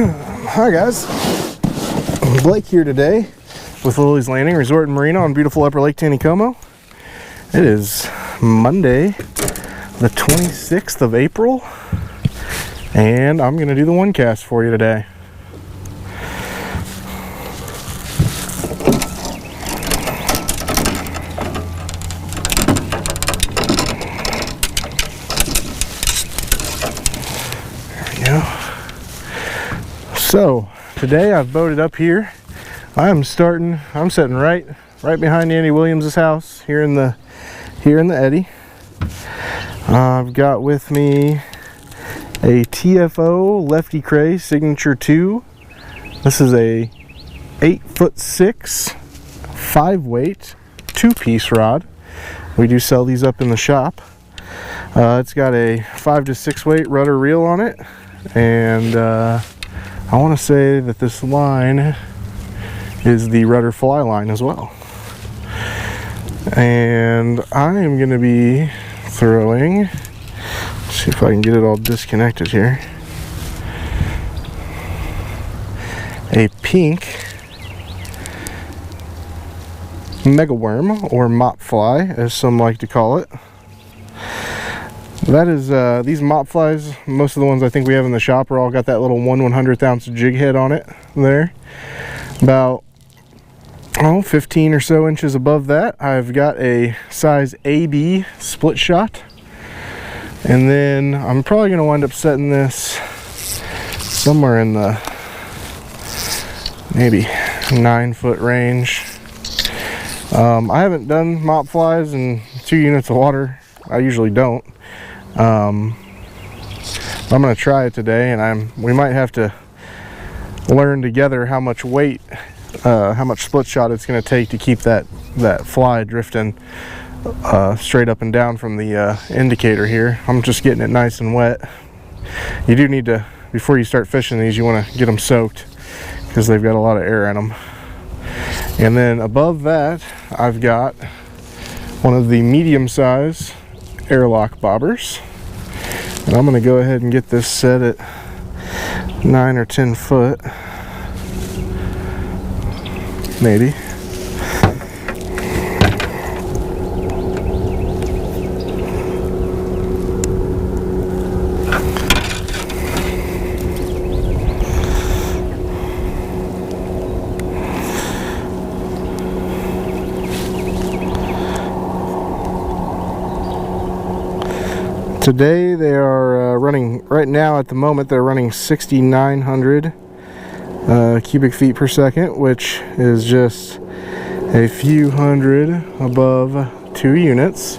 Hi guys, Blake here today with Lilley's Landing Resort and Marina on beautiful upper Lake Taneycomo. It is Monday the 26th of April and I'm going to do the one cast for you today. There we go. So today I've boated up here. I'm sitting right behind Andy Williams' house here in the eddy. I've got with me a TFO Lefty Cray Signature 2. This is a 8'6" 5-weight 2-piece rod. We do sell these up in the shop. It's got a 5 to 6 weight rudder reel on it, and I want to say that this line is the rudder fly line as well. And I am going to be throwing, let's see if I can get it all disconnected here, a pink mega worm, or mop fly as some like to call it. That is, these mop flies, most of the ones I think we have in the shop are all got that little 1/100th ounce jig head on it there. About 15 or so inches above that, I've got a size AB split shot. And then I'm probably going to wind up setting this somewhere in the maybe 9-foot range. I haven't done mop flies in 2 units of water. I usually don't. I'm going to try it today, and we might have to learn together how much weight, how much split shot it's going to take to keep that fly drifting straight up and down from the indicator here. I'm just getting it nice and wet. You do need to, before you start fishing these, you want to get them soaked because they've got a lot of air in them. And then above that, I've got one of the medium-size airlock bobbers, and I'm going to go ahead and get this set at 9 or 10 foot maybe. Today they are running, right now at the moment, they're running 6,900 cubic feet per second, which is just a few hundred above 2 units,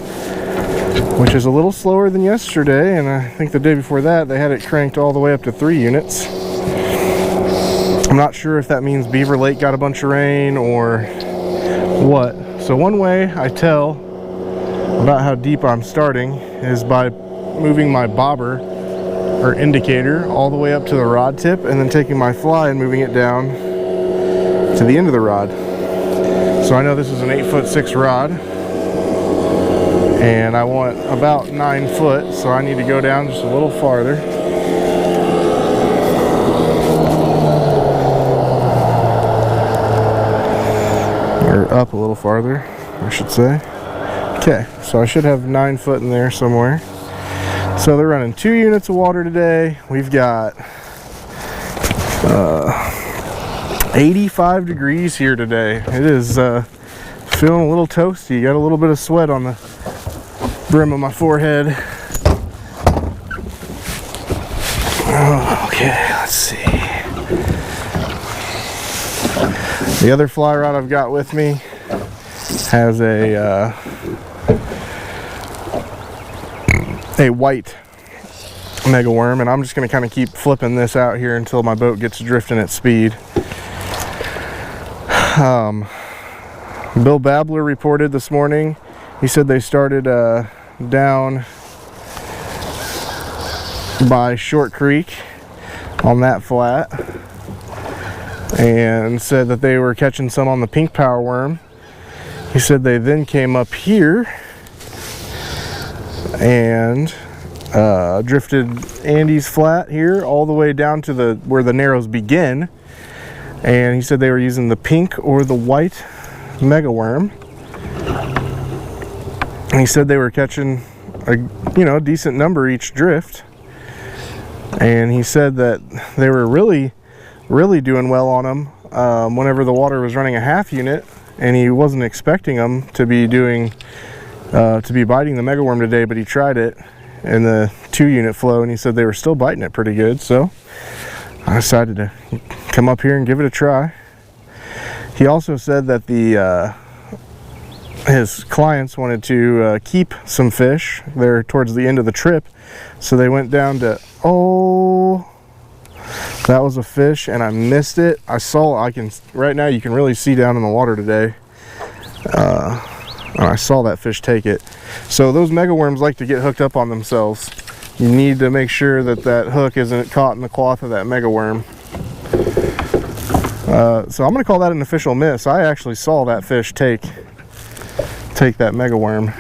which is a little slower than yesterday, and I think the day before that they had it cranked all the way up to 3 units. I'm not sure if that means Beaver Lake got a bunch of rain or what. So one way I tell about how deep I'm starting is by moving my bobber or indicator all the way up to the rod tip, and then taking my fly and moving it down to the end of the rod. So I know this is an 8'6" rod, and I want about 9 foot, so I need to go down just a little farther. Or up a little farther, I should say. Okay, so I should have 9 foot in there somewhere. So they're running 2 units of water today. We've got 85 degrees here today. It is feeling a little toasty. Got a little bit of sweat on the brim of my forehead. Okay, let's see. The other fly rod I've got with me has a white mega worm, and I'm just going to kind of keep flipping this out here until my boat gets drifting at speed. Bill Babler reported this morning. He said they started down by Short Creek on that flat, and said that they were catching some on the pink power worm. He said they then came up here and drifted Andy's flat here all the way down to where the narrows begin, and he said they were using the pink or the white mega worm, and he said they were catching a decent number each drift, and he said that they were really doing well on them whenever the water was running a half unit, and he wasn't expecting them to be biting the mega worm today, but he tried it in the 2 unit flow, and he said they were still biting it pretty good. So I decided to come up here and give it a try. He also said that his clients wanted to keep some fish there towards the end of the trip, so they went down to, oh, that was a fish, and I missed it. Right now you can really see down in the water today. I saw that fish take it. So those mega worms like to get hooked up on themselves. You need to make sure that hook isn't caught in the cloth of that mega worm. So I'm going to call that an official miss. I actually saw that fish take that mega worm.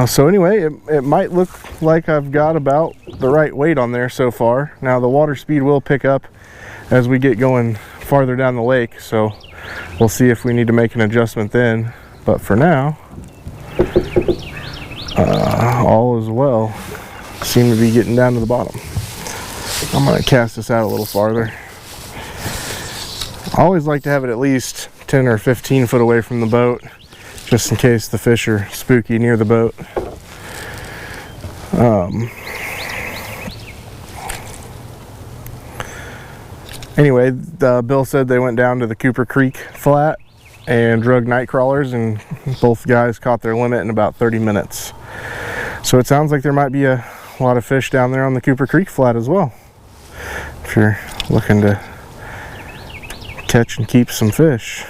So anyway, it might look like I've got about the right weight on there so far. Now the water speed will pick up as we get going farther down the lake, so we'll see if we need to make an adjustment then. But for now, all is well. Seem to be getting down to the bottom. I'm going to cast this out a little farther. I always like to have it at least 10 or 15 foot away from the boat, just in case the fish are spooky near the boat. Anyway, Bill said they went down to the Cooper Creek flat and drug night crawlers, and both guys caught their limit in about 30 minutes. So it sounds like there might be a lot of fish down there on the Cooper Creek flat as well, if you're looking to catch and keep some fish.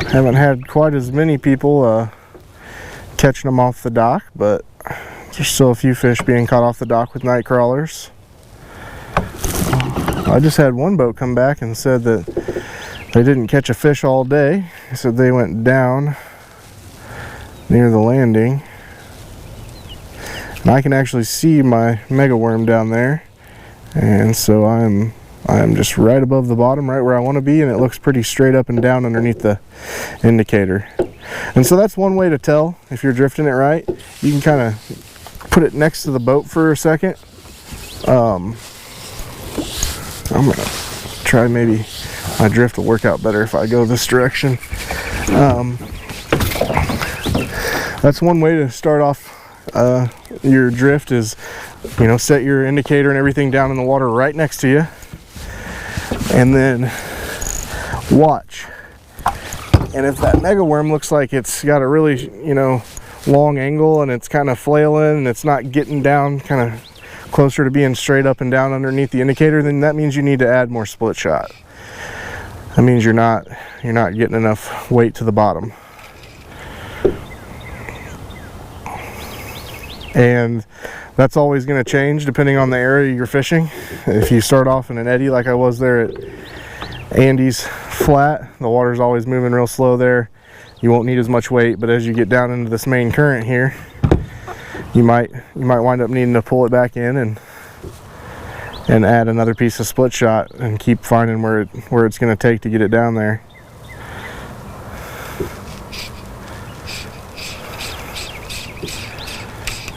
Haven't had quite as many people catching them off the dock, but there's still a few fish being caught off the dock with night crawlers. I just had one boat come back and said that they didn't catch a fish all day. They said they went down near the landing, and I can actually see my mega worm down there, and so I'm just right above the bottom, right where I want to be, and it looks pretty straight up and down underneath the indicator. And so that's one way to tell if you're drifting it right. You can kind of put it next to the boat for a second. I'm gonna try, maybe my drift will work out better if I go this direction. That's one way to start off your drift, is, set your indicator and everything down in the water right next to you, and then watch. And if that mega worm looks like it's got a really long angle and it's kind of flailing and it's not getting down kind of closer to being straight up and down underneath the indicator, then that means you need to add more split shot. That means you're not getting enough weight to the bottom. And that's always going to change depending on the area you're fishing. If you start off in an eddy like I was there at Andy's flat, the water's always moving real slow there. You won't need as much weight, but as you get down into this main current here, you might wind up needing to pull it back in and add another piece of split shot and keep finding where it's going to take to get it down there.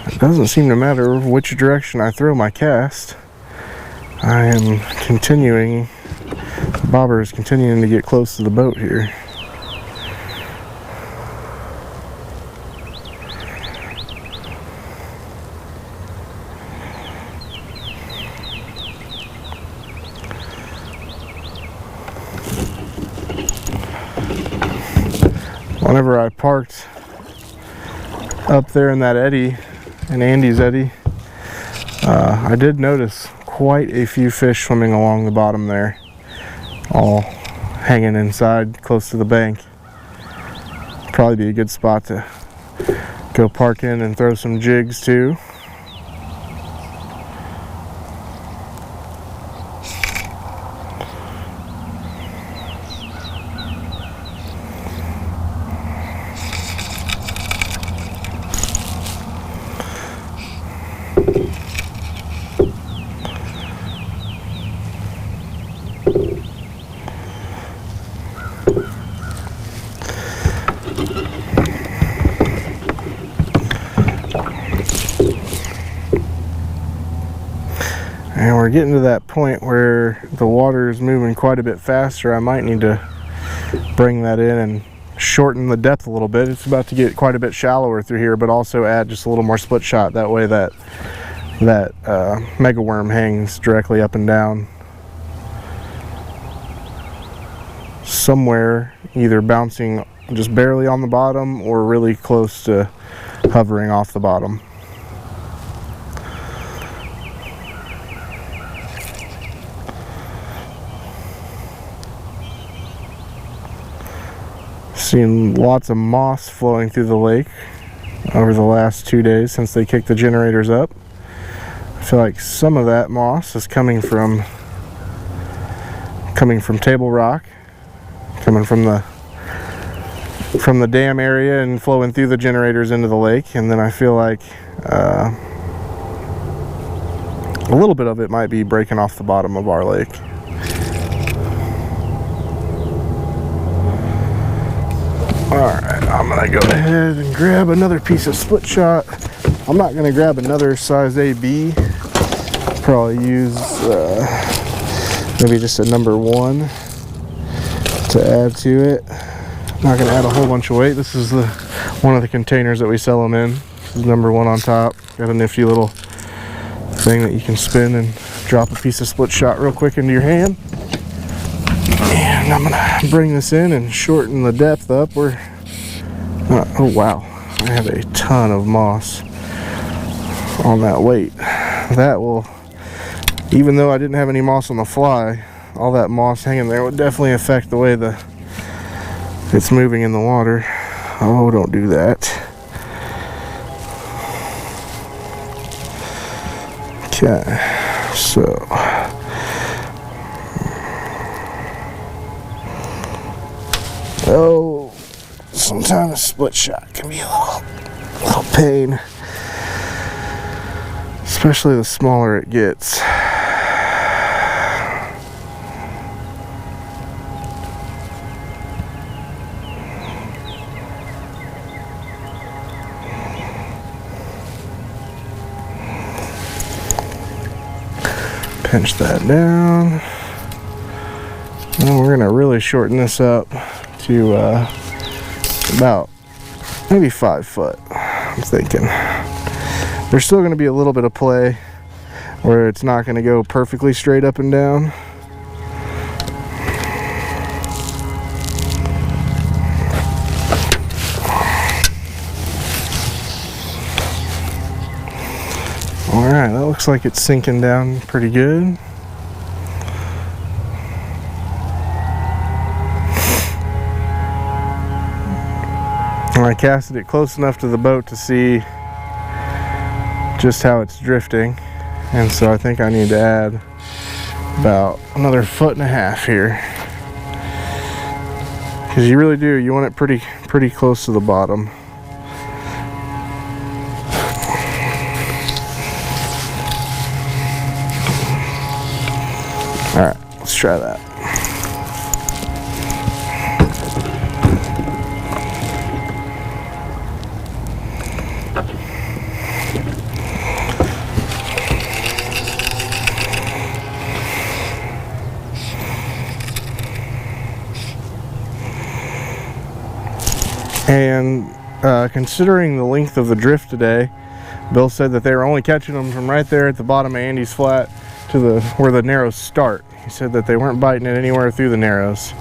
It doesn't seem to matter which direction I throw my cast. I am continuing, the bobber is continuing to get close to the boat here. Whenever I parked up there in that eddy, in Andy's eddy, I did notice quite a few fish swimming along the bottom there, all hanging inside close to the bank. Probably be a good spot to go park in and throw some jigs too. And we're getting to that point where the water is moving quite a bit faster. I might need to bring that in and shorten the depth a little bit. It's about to get quite a bit shallower through here, but also add just a little more split shot. That way that mega worm hangs directly up and down somewhere, either bouncing just barely on the bottom or really close to hovering off the bottom. Seen lots of moss flowing through the lake over the last 2 days since they kicked the generators up. I feel like some of that moss is coming from table rock, coming from the dam area and flowing through the generators into the lake. And then I feel like a little bit of it might be breaking off the bottom of our lake. Alright, I'm gonna go ahead and grab another piece of split shot. I'm not gonna grab another size AB. Probably use maybe just a number 1 to add to it. Not gonna add a whole bunch of weight. This is one of the containers that we sell them in. This is number 1 on top. Got a nifty little thing that you can spin and drop a piece of split shot real quick into your hand. And I'm gonna bring this in and shorten the depth up. Oh wow, I have a ton of moss on that weight. That will, even though I didn't have any moss on the fly, all that moss hanging there would definitely affect the way it's moving in the water. Oh, don't do that. Okay, so sometimes a split shot can be a little pain, especially the smaller it gets. Pinch that down. Now we're gonna really shorten this up to about maybe 5 foot. I'm thinking there's still going to be a little bit of play where it's not going to go perfectly straight up and down. Alright, that looks like it's sinking down pretty good. I casted it close enough to the boat to see just how it's drifting, and so I think I need to add about another 1.5 feet here, because you really do, you want it pretty close to the bottom. Alright, let's try that. And considering the length of the drift today, Bill said that they were only catching them from right there at the bottom of Andy's Flat to where the narrows start. He said that they weren't biting it anywhere through the narrows.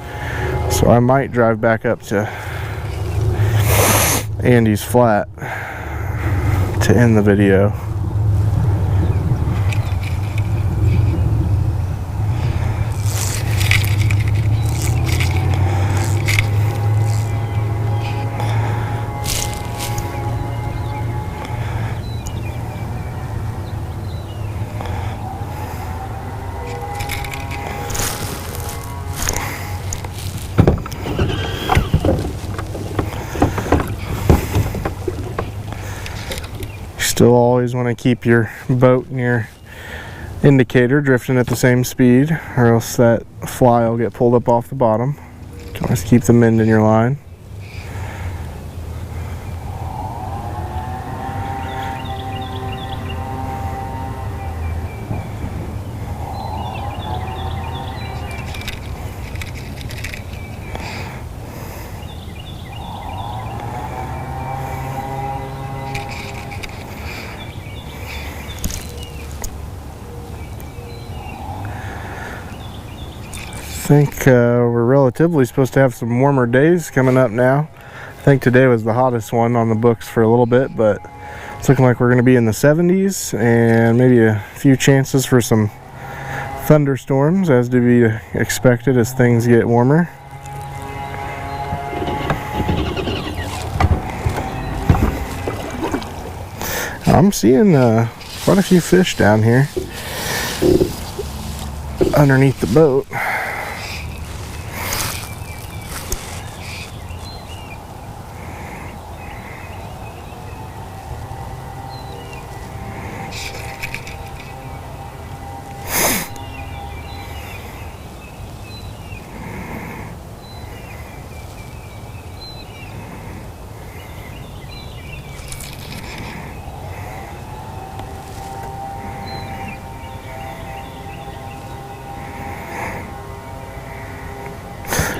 So I might drive back up to Andy's Flat to end the video. Still always want to keep your boat and your indicator drifting at the same speed, or else that fly will get pulled up off the bottom. You can always keep the mend in your line. think we're relatively supposed to have some warmer days coming up now. I think today was the hottest one on the books for a little bit, but it's looking like we're going to be in the 70s and maybe a few chances for some thunderstorms, as to be expected as things get warmer. I'm seeing quite a few fish down here underneath the boat.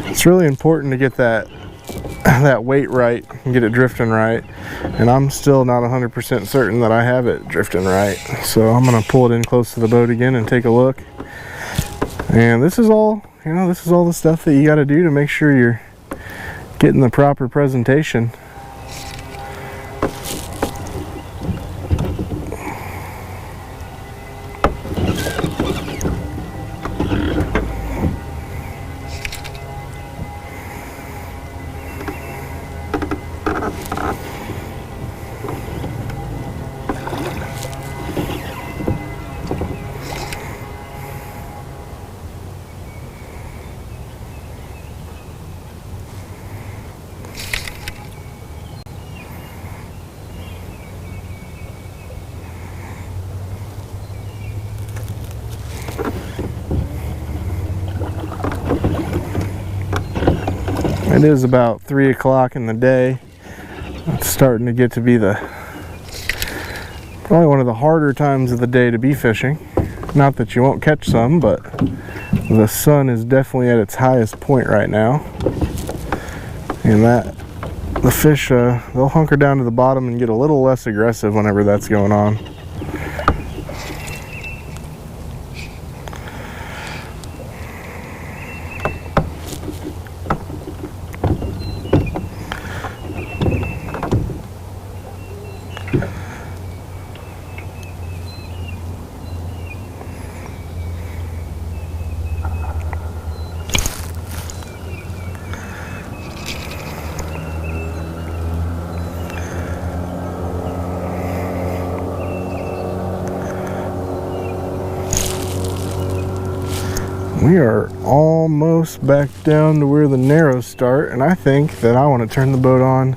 It's really important to get that weight right and get it drifting right, and I'm still not 100% certain that I have it drifting right. So I'm gonna pull it in close to the boat again and take a look. And this is all, you know, this is all the stuff that you got to do to make sure you're getting the proper presentation. It is about 3 o'clock in the day. It's starting to get to be probably one of the harder times of the day to be fishing. Not that you won't catch some, but the sun is definitely at its highest point right now. And the fish, they'll hunker down to the bottom and get a little less aggressive whenever that's going on. We are almost back down to where the narrows start, and I think that I want to turn the boat on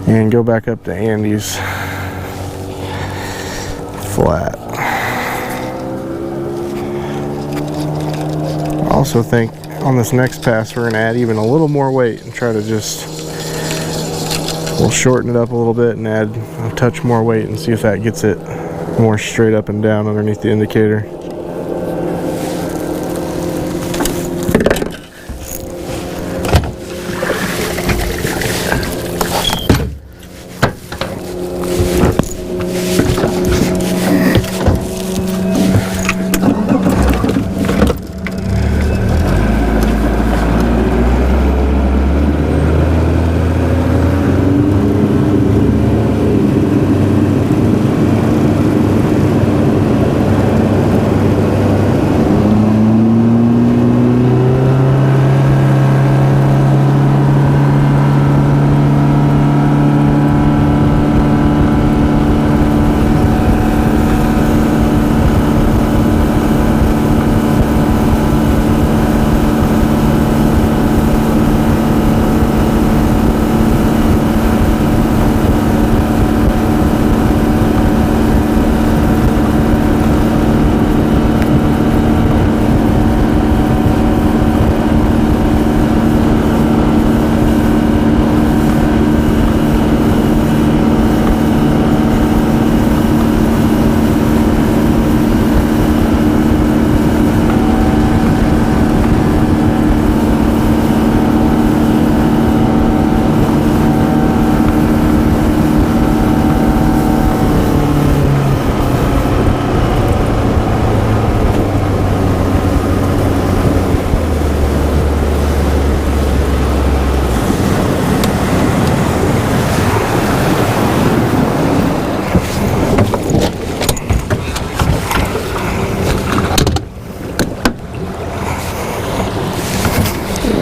and go back up to Andy's flat. I also think on this next pass we're going to add even a little more weight and try to we'll shorten it up a little bit and add a touch more weight and see if that gets it more straight up and down underneath the indicator.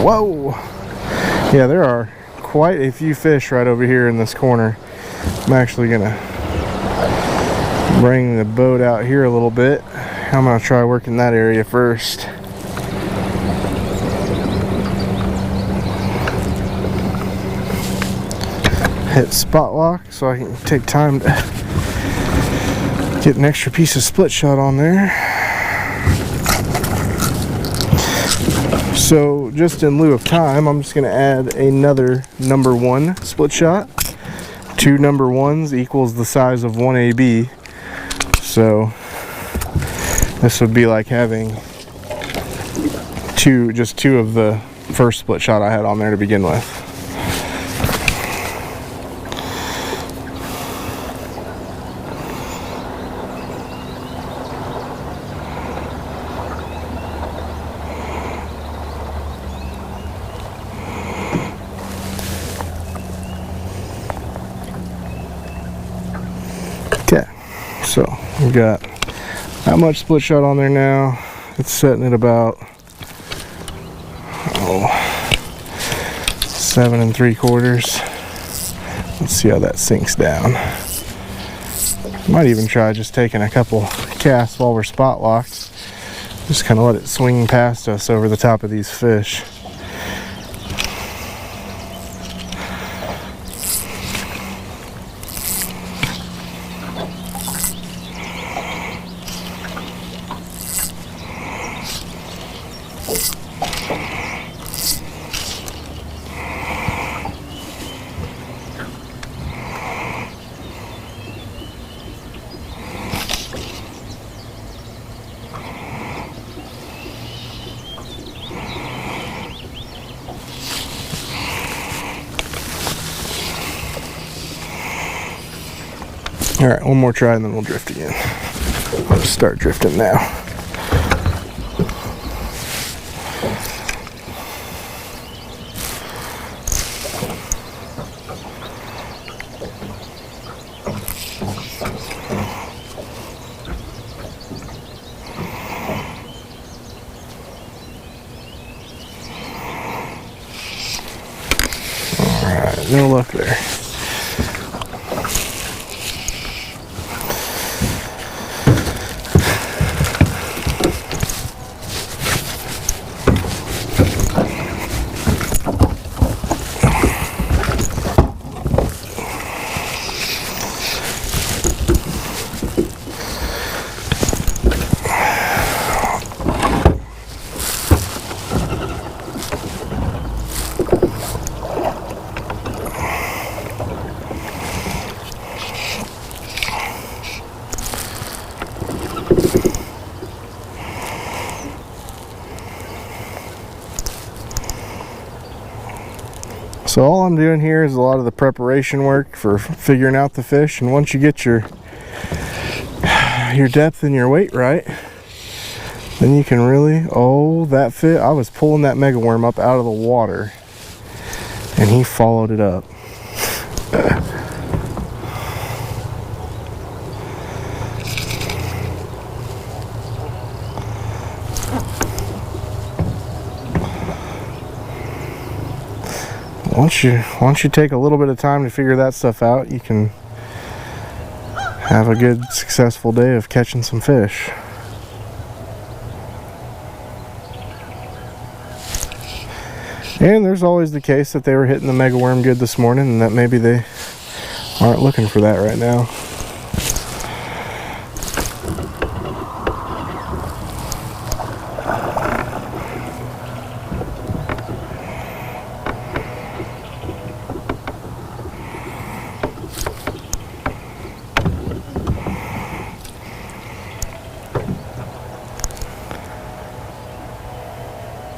Whoa! Yeah, there are quite a few fish right over here in this corner. I'm actually gonna bring the boat out here a little bit. I'm gonna try working that area first. Hit spot lock so I can take time to get an extra piece of split shot on there. So just in lieu of time, I'm just going to add another number 1 split shot. 2 number 1s equals the size of 1 AB. So this would be like having just two of the first split shot I had on there to begin with. Okay, so we've got that much split shot on there now. It's setting at about 7 3/4. Let's see how that sinks down. Might even try just taking a couple casts while we're spot locked. Just kind of let it swing past us over the top of these fish. Alright, one more try and then we'll drift again. I'll just start drifting now. Alright, no luck there. So all I'm doing here is a lot of the preparation work for figuring out the fish, and once you get your depth and your weight right, then you can really, oh, that fish, I was pulling that mega worm up out of the water and he followed it up. Once you take a little bit of time to figure that stuff out, you can have a good, successful day of catching some fish. And there's always the case that they were hitting the mega worm good this morning and that maybe they aren't looking for that right now.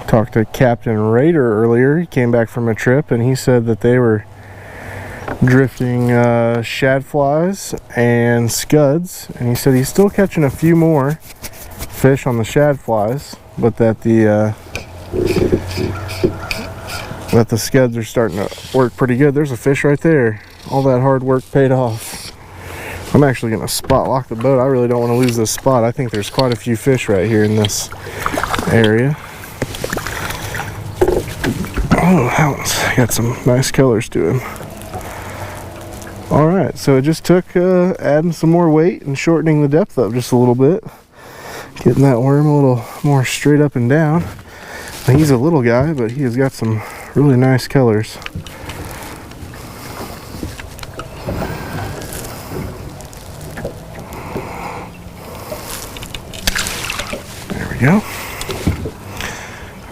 Talked to Captain Raider earlier. He came back from a trip and he said that they were drifting shad flies and scuds, and he said he's still catching a few more fish on the shad flies, but that the scuds are starting to work pretty good. There's a fish right there. All that hard work paid off. I'm actually going to spot lock the boat. I really don't want to lose this spot. I think there's quite a few fish right here in this area. Oh, that one's got some nice colors to him. Alright, so it just took adding some more weight and shortening the depth up just a little bit. Getting that worm a little more straight up and down. He's a little guy, but he has got some really nice colors. There we go.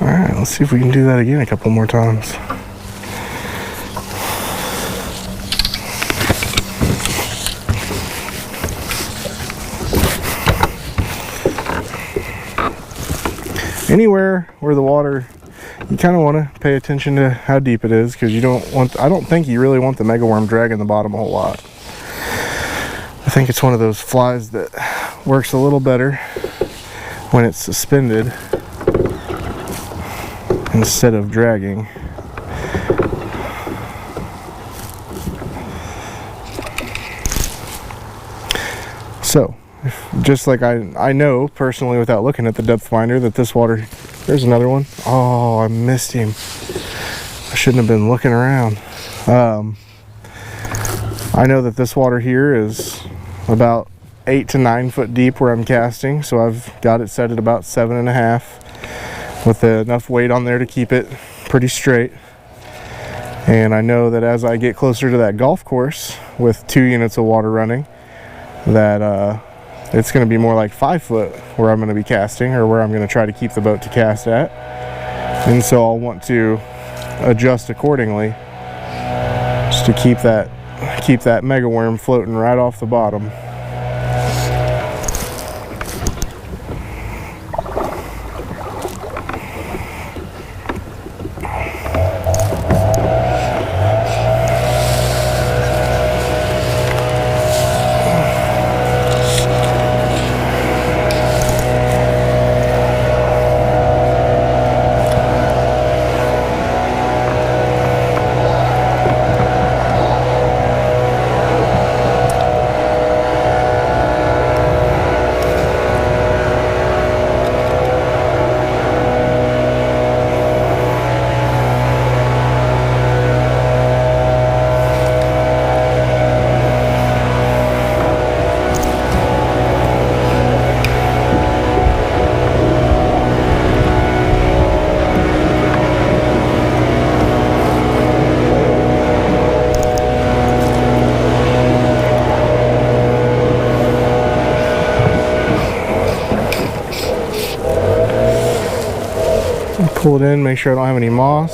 Alright, let's see if we can do that again a couple more times. Anywhere where the water, you kind of want to pay attention to how deep it is, because you don't want, I don't think you really want the megaworm dragging the bottom a whole lot. I think it's one of those flies that works a little better when it's suspended instead of dragging. So, just like I know personally without looking at the depth finder that this water, there's another one. Oh, I missed him. I shouldn't have been looking around. I know that this water here is about 8 to 9 foot deep where I'm casting, so I've got it set at about 7.5 with enough weight on there to keep it pretty straight. And I know that as I get closer to that golf course with 2 units of water running, that it's going to be more like 5 foot where I'm going to be casting, or where I'm going to try to keep the boat to cast at. And so I'll want to adjust accordingly just to keep that megaworm floating right off the bottom. Pull it in, make sure I don't have any moss.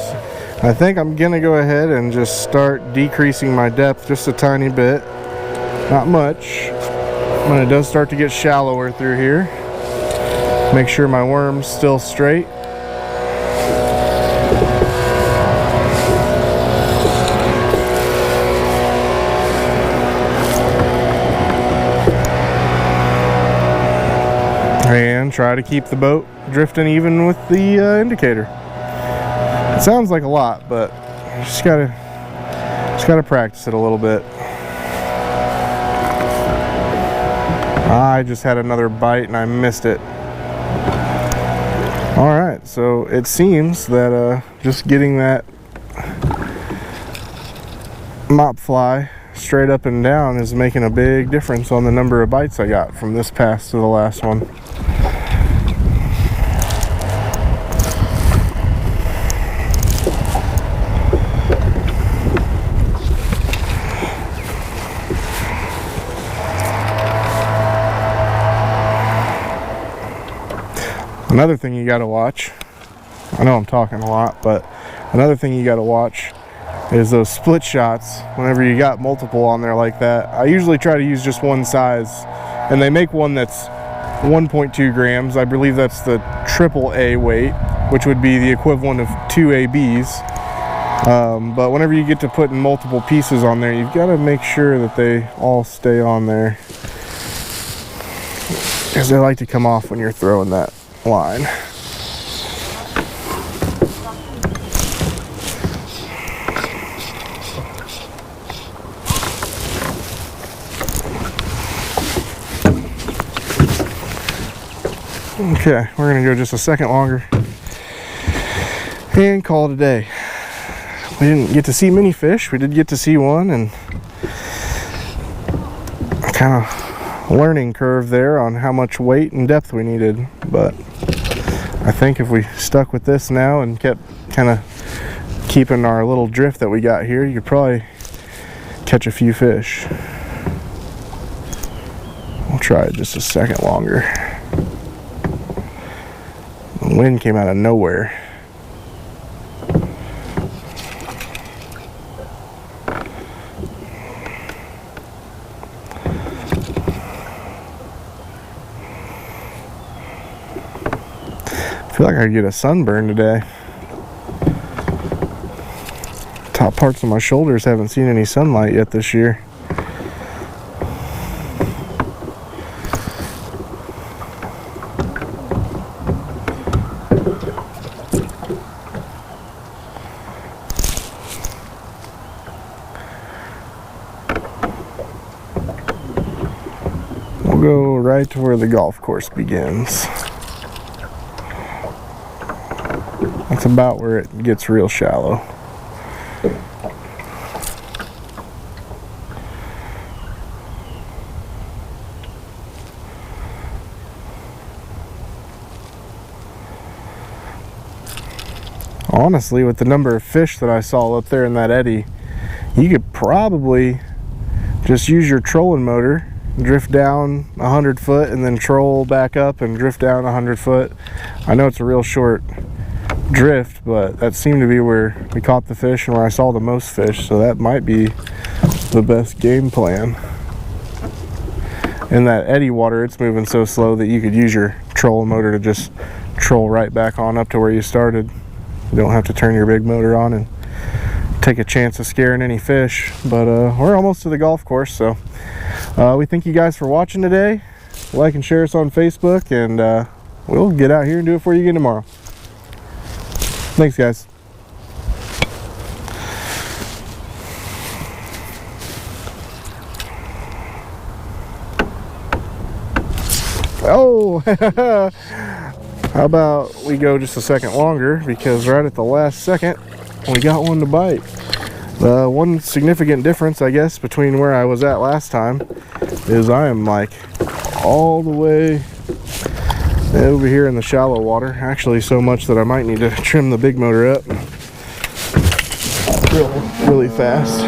I think I'm gonna go ahead and just start decreasing my depth just a tiny bit, not much. When it does start to get shallower through here, make sure my worm's still straight. And try to keep the boat drifting even with the indicator. It sounds like a lot, but you just gotta practice it a little bit. I just had another bite and I missed it. Alright, so it seems that just getting that mop fly straight up and down is making a big difference on the number of bites I got from this pass to the last one. Another thing you gotta watch, I know I'm talking a lot, but another thing you gotta watch is those split shots whenever you got multiple on there like that. I usually try to use just one size, and they make one that's 1.2 grams. I believe that's the AAA weight, which would be the equivalent of 2 ABs. But whenever you get to putting multiple pieces on there, you've got to make sure that they all stay on there, because they like to come off when you're throwing that line. Okay, we're gonna go just a second longer and call it a day. We didn't get to see many fish. We did get to see one, and kind of learning curve there on how much weight and depth we needed. But I think if we stuck with this now and kept kind of keeping our little drift that we got here, you could probably catch a few fish. We'll try it just a second longer. The wind came out of nowhere. I feel like I could get a sunburn today. Top parts of my shoulders haven't seen any sunlight yet this year. We'll go right to where the golf course begins. That's about where it gets real shallow. Honestly, with the number of fish that I saw up there in that eddy, you could probably just use your trolling motor, drift down 100 foot and then troll back up and drift down 100 foot. I know it's a real short drift, but that seemed to be where we caught the fish and where I saw the most fish, so that might be the best game plan. In that eddy water, it's moving so slow that you could use your trolling motor to just troll right back on up to where you started. You don't have to turn your big motor on and take a chance of scaring any fish. But we're almost to the golf course, so we thank you guys for watching today. Like and share us on Facebook, and we'll get out here and do it for you again tomorrow. Thanks, guys. Oh, how about we go just a second longer, because right at the last second we got one to bite. The one significant difference, I guess, between where I was at last time is I am like all the way over here in the shallow water, actually so much that I might need to trim the big motor up really fast.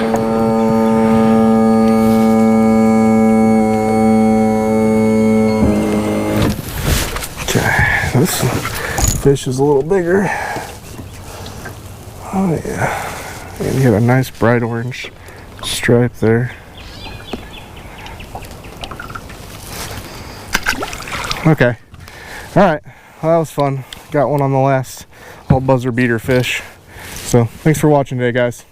Okay, this fish is a little bigger. Oh yeah, and you got a nice bright orange stripe there. Okay. Alright, well, that was fun. Got one on the last little buzzer beater fish. So, thanks for watching today, guys.